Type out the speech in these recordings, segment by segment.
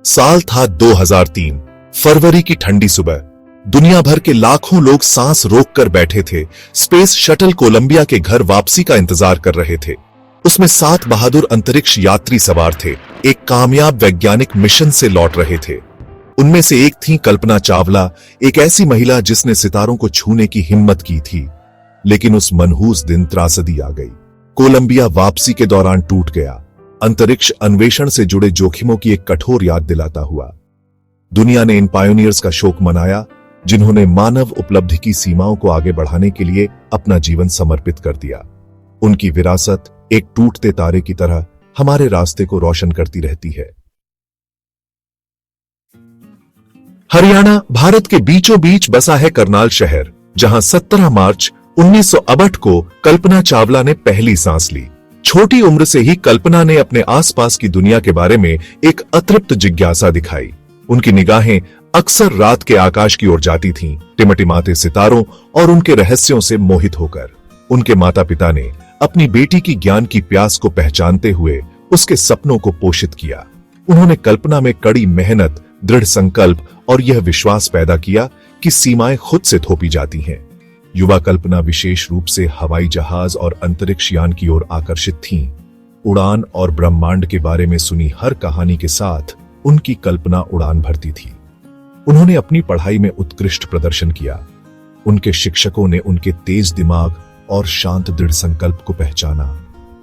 साल था 2003। फरवरी की ठंडी सुबह। दुनिया भर के लाखों लोग सांस रोककर बैठे थे। स्पेस शटल कोलंबिया के घर वापसी का इंतजार कर रहे थे। उसमें 7 बहादुर अंतरिक्ष यात्री सवार थे, एक कामयाब वैज्ञानिक मिशन से लौट रहे थे। उनमें से एक थी कल्पना चावला, एक ऐसी महिला जिसने सितारों को छूने की हिम्मत की थी। लेकिन उस मनहूस दिन त्रासदी आ गई। कोलंबिया वापसी के दौरान टूट गया, अंतरिक्ष अन्वेषण से जुड़े जोखिमों की एक कठोर याद दिलाता हुआ। दुनिया ने इन पायोनियर्स का शोक मनाया, जिन्होंने मानव उपलब्धि की सीमाओं को आगे बढ़ाने के लिए अपना जीवन समर्पित कर दिया। उनकी विरासत एक टूटते तारे की तरह हमारे रास्ते को रोशन करती रहती है। हरियाणा भारत के बीचों बीच बसा है करनाल शहर, जहां 17 मार्च 1962 को कल्पना चावला ने पहली सांस ली। छोटी उम्र से ही कल्पना ने अपने आसपास की दुनिया के बारे में एक अतृप्त जिज्ञासा दिखाई। उनकी निगाहें अक्सर रात के आकाश की ओर जाती थीं, टिमटिमाते सितारों और उनके रहस्यों से मोहित होकर। उनके माता पिता ने अपनी बेटी की ज्ञान की प्यास को पहचानते हुए उसके सपनों को पोषित किया। उन्होंने कल्पना में कड़ी मेहनत, दृढ़ संकल्प और यह विश्वास पैदा किया कि सीमाएं खुद से थोपी जाती हैं। युवा कल्पना विशेष रूप से हवाई जहाज और अंतरिक्ष यान की ओर आकर्षित थीं। उड़ान और ब्रह्मांड के बारे में सुनी हर कहानी के साथ उनकी कल्पना उड़ान भरती थी। उन्होंने अपनी पढ़ाई में उत्कृष्ट प्रदर्शन किया। उनके शिक्षकों ने उनके तेज दिमाग और शांत दृढ़ संकल्प को पहचाना।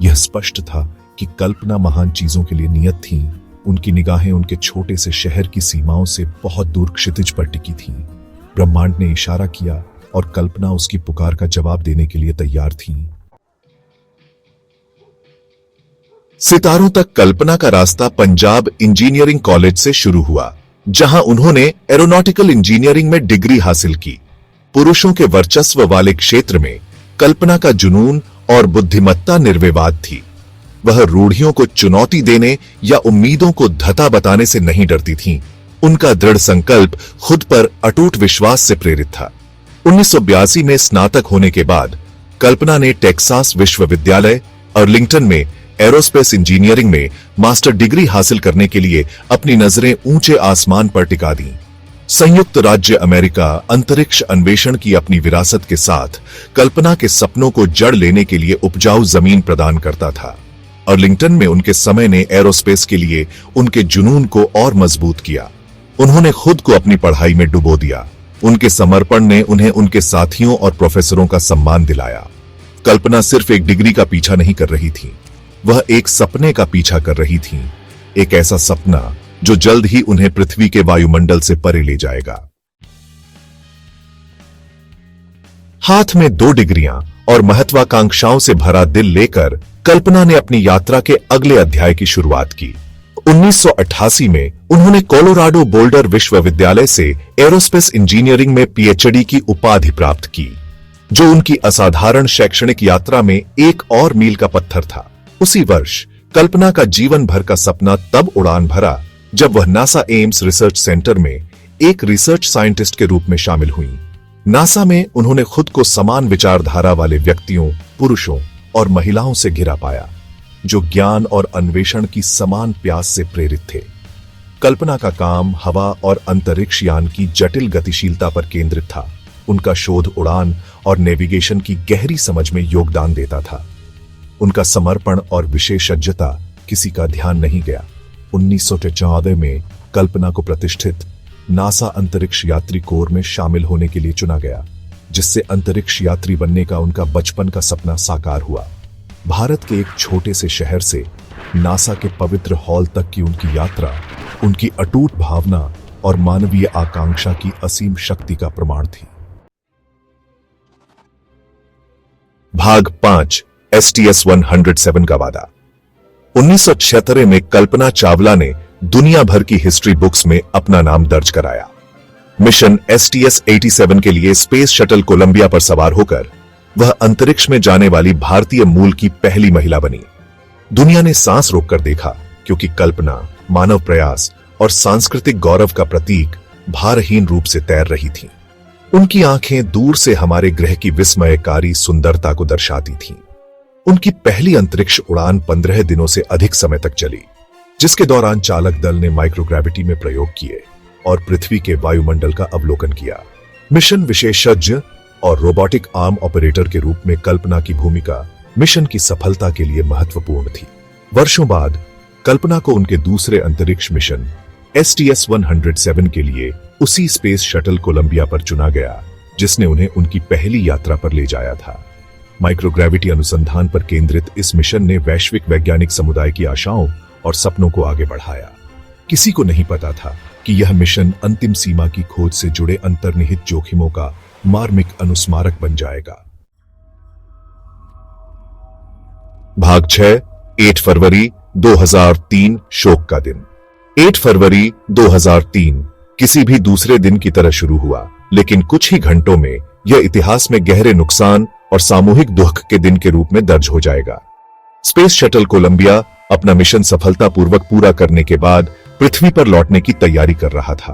यह स्पष्ट था कि कल्पना महान चीजों के लिए नियत थीं। उनकी निगाहें उनके छोटे से शहर की सीमाओं से बहुत दूर क्षितिज पर टिकी थीं। ब्रह्मांड ने इशारा किया और कल्पना उसकी पुकार का जवाब देने के लिए तैयार थीं। सितारों तक कल्पना का रास्ता पंजाब इंजीनियरिंग कॉलेज से शुरू हुआ, जहां उन्होंने एरोनॉटिकल इंजीनियरिंग में डिग्री हासिल की। पुरुषों के वर्चस्व वाले क्षेत्र में कल्पना का जुनून और बुद्धिमत्ता निर्विवाद थी। वह रूढ़ियों को चुनौती देने या उम्मीदों को धता बताने से नहीं डरती थीं। उनका दृढ़ संकल्प खुद पर अटूट विश्वास से प्रेरित था। 1982 में स्नातक होने के बाद कल्पना ने टेक्सास विश्वविद्यालय अर्लिंगटन में एरोस्पेस इंजीनियरिंग में मास्टर डिग्री हासिल करने के लिए अपनी नजरें ऊंचे आसमान पर टिका दी। संयुक्त राज्य अमेरिका अंतरिक्ष अन्वेषण की अपनी विरासत के साथ कल्पना के सपनों को जड़ लेने के लिए उपजाऊ जमीन प्रदान करता था। अर्लिंगटन में उनके समय ने एरोस्पेस के लिए उनके जुनून को और मजबूत किया। उन्होंने खुद को अपनी पढ़ाई में डुबो दिया। उनके समर्पण ने उन्हें उनके साथियों और प्रोफेसरों का सम्मान दिलाया। कल्पना सिर्फ एक डिग्री का पीछा नहीं कर रही थी, वह एक सपने का पीछा कर रही थी। एक ऐसा सपना जो जल्द ही उन्हें पृथ्वी के वायुमंडल से परे ले जाएगा। हाथ में 2 डिग्रियां और महत्वाकांक्षाओं से भरा दिल लेकर कल्पना ने अपनी यात्रा के अगले अध्याय की शुरुआत की। 1988 में उन्होंने कोलोराडो बोल्डर विश्वविद्यालय से एरोस्पेस इंजीनियरिंग में पीएचडी की उपाधि प्राप्त की, जो उनकी असाधारण शैक्षणिक यात्रा में एक और मील का पत्थर था। उसी वर्ष कल्पना का जीवन भर का सपना तब उड़ान भरा जब वह नासा एम्स रिसर्च सेंटर में एक रिसर्च साइंटिस्ट के रूप में शामिल हुई। नासा में उन्होंने खुद को समान विचारधारा वाले व्यक्तियों, पुरुषों और महिलाओं से घिरा पाया, जो ज्ञान और अन्वेषण की समान प्यास से प्रेरित थे। कल्पना का काम हवा और अंतरिक्ष यान की जटिल गतिशीलता पर केंद्रित था। उनका शोध उड़ान और नेविगेशन की गहरी समझ में योगदान देता था। उनका समर्पण और विशेषज्ञता किसी का ध्यान नहीं गया। 1994 में कल्पना को प्रतिष्ठित नासा अंतरिक्ष यात्री कोर में शामिल होने के लिए चुना गया, जिससे अंतरिक्ष यात्री बनने का उनका बचपन का सपना साकार हुआ। भारत के एक छोटे से शहर से नासा के पवित्र हॉल तक की उनकी यात्रा उनकी अटूट भावना और मानवीय आकांक्षा की असीम शक्ति का प्रमाण थी। भाग 5 STS-107 का वादा। 1976 में कल्पना चावला ने दुनिया भर की हिस्ट्री बुक्स में अपना नाम दर्ज कराया। मिशन STS-87 के लिए स्पेस शटल कोलंबिया पर सवार होकर वह अंतरिक्ष में जाने वाली भारतीय मूल की पहली महिला बनी। दुनिया ने सांस रोककर देखा, क्योंकि कल्पना मानव प्रयास और सांस्कृतिक गौरव का प्रतीक भारहीन रूप से तैर रही थी। उनकी आंखें दूर से हमारे ग्रह की विस्मयकारी सुंदरता को दर्शाती थीं। उनकी पहली अंतरिक्ष उड़ान 15 दिनों से अधिक समय तक चली। जिसके दौरान चालक दल ने माइक्रोग्रेविटी में प्रयोग किए और पृथ्वी के वायुमंडल का अवलोकन किया। मिशन विशेषज्ञ और रोबोटिक आर्म ऑपरेटर के रूप में कल्पना की भूमिका मिशन की सफलता के लिए महत्वपूर्ण थी। वर्षों बाद कल्पना को उनके दूसरे अंतरिक्ष मिशन STS-107 के लिए उसी स्पेस शटल कोलंबिया पर चुना गया जिसने उन्हें उनकी पहली यात्रा पर ले जाया था। माइक्रोग्रेविटी अनुसंधान पर केंद्रित इस मिशन ने वैश्विक वैज्ञानिक समुदाय की आशाओं और सपनों को आगे बढ़ाया। किसी को नहीं पता था कि यह मिशन अंतिम सीमा की खोज से जुड़े अंतर्निहित जोखिमों का मार्मिक अनुस्मारक बन जाएगा। भाग 6 8 फरवरी 2003 शोक का दिन। 8 फरवरी 2003 किसी भी दूसरे दिन की तरह शुरू हुआ, लेकिन कुछ ही घंटों में यह इतिहास में गहरे नुकसान और सामूहिक दुख के दिन के रूप में दर्ज हो जाएगा। स्पेस शटल कोलंबिया अपना मिशन सफलतापूर्वक पूरा करने के बाद पृथ्वी पर लौटने की तैयारी कर रहा था।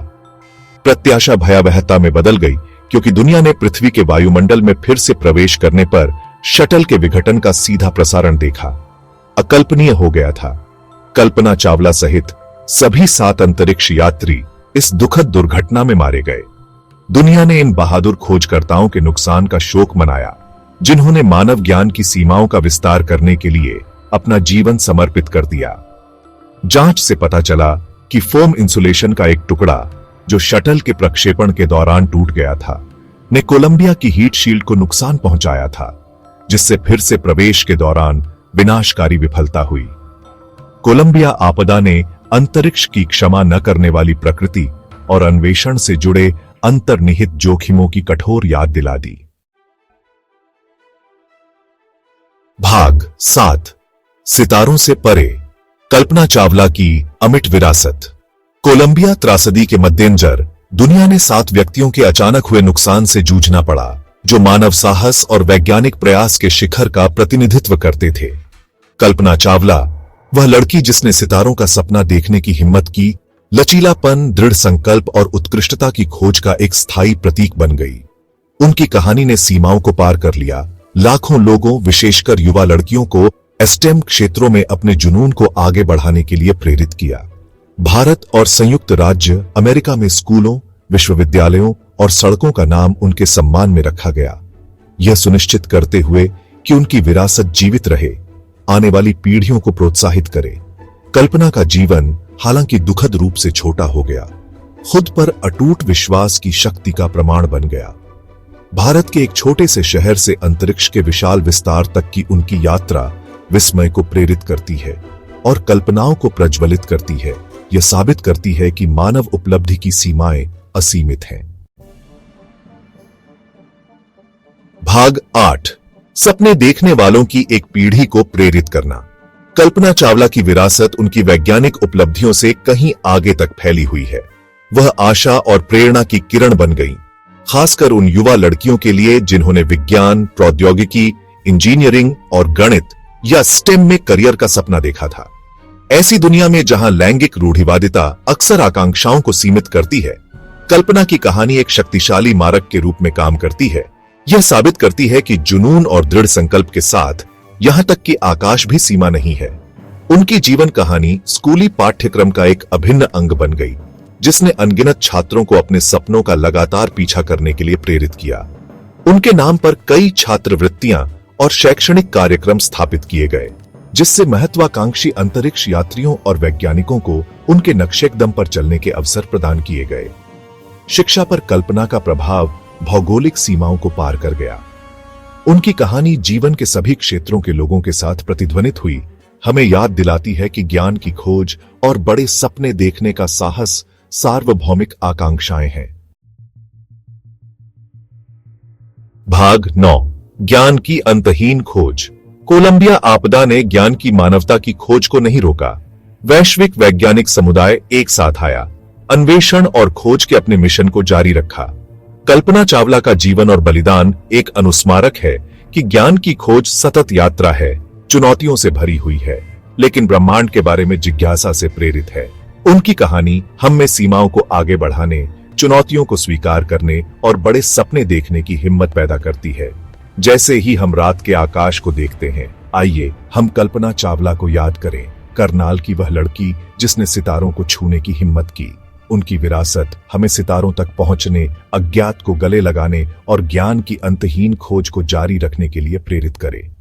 प्रत्याशा भयावहता में बदल गई क्योंकि दुनिया ने पृथ्वी के वायुमंडल में फिर से प्रवेश करने पर शटल के विघटन का सीधा प्रसारण देखा। अकल्पनीय हो गया था। कल्पना चावला सहित सभी 7 अंतरिक्ष यात्री इस दुखद दुर्घटना में मारे गए। दुनिया ने इन बहादुर खोजकर्ताओं के नुकसान का शोक मनाया, जिन्होंने मानव ज्ञान की सीमाओं का विस्तार करने के लिए अपना जीवन समर्पित कर दिया। जांच से पता चला कि फोम इंसुलेशन का एक टुकड़ा जो शटल के प्रक्षेपण के दौरान टूट गया था, ने कोलंबिया की हीट शील्ड को नुकसान पहुंचाया था, जिससे फिर से प्रवेश के दौरान विनाशकारी विफलता हुई। कोलंबिया आपदा ने अंतरिक्ष की क्षमा न करने वाली प्रकृति और अन्वेषण से जुड़े अंतर्निहित जोखिमों की कठोर याद दिला दी। भाग 7 सितारों से परे। कल्पना चावला की अमिट विरासत। कोलंबिया त्रासदी के मद्देनजर दुनिया ने 7 व्यक्तियों के अचानक हुए नुकसान से जूझना पड़ा, जो मानव साहस और वैज्ञानिक प्रयास के शिखर का प्रतिनिधित्व करते थे। कल्पना चावला, वह लड़की जिसने सितारों का सपना देखने की हिम्मत की, लचीलापन, दृढ़ संकल्प और उत्कृष्टता की खोज का एक स्थायी प्रतीक बन गई। उनकी कहानी ने सीमाओं को पार कर लिया, लाखों लोगों, विशेषकर युवा लड़कियों को स्टेम क्षेत्रों में अपने जुनून को आगे बढ़ाने के लिए प्रेरित किया। भारत और संयुक्त राज्य अमेरिका में स्कूलों, विश्वविद्यालयों और सड़कों का नाम उनके सम्मान में रखा गया, यह सुनिश्चित करते हुए कि उनकी विरासत जीवित रहे, आने वाली पीढ़ियों को प्रोत्साहित करे। कल्पना का जीवन हालांकि दुखद रूप से छोटा हो गया, खुद पर अटूट विश्वास की शक्ति का प्रमाण बन गया। भारत के एक छोटे से शहर से अंतरिक्ष के विशाल विस्तार तक की उनकी यात्रा विस्मय को प्रेरित करती है और कल्पनाओं को प्रज्वलित करती है। यह साबित करती है कि मानव उपलब्धि की सीमाएं असीमित हैं। भाग 8 सपने देखने वालों की एक पीढ़ी को प्रेरित करना। कल्पना चावला की विरासत उनकी वैज्ञानिक उपलब्धियों से कहीं आगे तक फैली हुई है। वह आशा और प्रेरणा की किरण बन गई, खासकर उन युवा लड़कियों के लिए जिन्होंने विज्ञान, प्रौद्योगिकी, इंजीनियरिंग और गणित या स्टेम में करियर का सपना देखा था। ऐसी दुनिया में जहां लैंगिक रूढ़िवादिता अक्सर आकांक्षाओं को सीमित करती है, कल्पना की कहानी एक शक्तिशाली मारक के रूप में काम करती है। यह साबित करती है कि जुनून और दृढ़ संकल्प के साथ यहां तक कि आकाश भी सीमा नहीं है। उनकी जीवन कहानी स्कूली पाठ्यक्रम का एक अभिन्न अंग बन गई, जिसने अनगिनत छात्रों को अपने सपनों का लगातार पीछा करने के लिए प्रेरित किया। उनके नाम पर कई छात्रवृत्तियां और शैक्षणिक कार्यक्रम स्थापित किए गए, जिससे महत्वाकांक्षी अंतरिक्ष यात्रियों और वैज्ञानिकों को उनके नक्शेकदम पर चलने के अवसर प्रदान किए गए। शिक्षा पर कल्पना का प्रभाव भौगोलिक सीमाओं को पार कर गया। उनकी कहानी जीवन के सभी क्षेत्रों के लोगों के साथ प्रतिध्वनित हुई, हमें याद दिलाती है कि ज्ञान की खोज और बड़े सपने देखने का साहस सार्वभौमिक आकांक्षाएं हैं। भाग 9 ज्ञान की अंतहीन खोज। कोलंबिया आपदा ने ज्ञान की मानवता की खोज को नहीं रोका। वैश्विक वैज्ञानिक समुदाय एक साथ आया, अन्वेषण और खोज के अपने मिशन को जारी रखा। कल्पना चावला का जीवन और बलिदान एक अनुस्मारक है कि ज्ञान की खोज सतत यात्रा है, चुनौतियों से भरी हुई है, लेकिन ब्रह्मांड के बारे में जिज्ञासा से प्रेरित है। उनकी कहानी हम में सीमाओं को आगे बढ़ाने, चुनौतियों को स्वीकार करने और बड़े सपने देखने की हिम्मत पैदा करती है। जैसे ही हम रात के आकाश को देखते हैं, आइए हम कल्पना चावला को याद करें। करनाल की वह लड़की जिसने सितारों को छूने की हिम्मत की। उनकी विरासत हमें सितारों तक पहुंचने, अज्ञात को गले लगाने और ज्ञान की अंतहीन खोज को जारी रखने के लिए प्रेरित करे।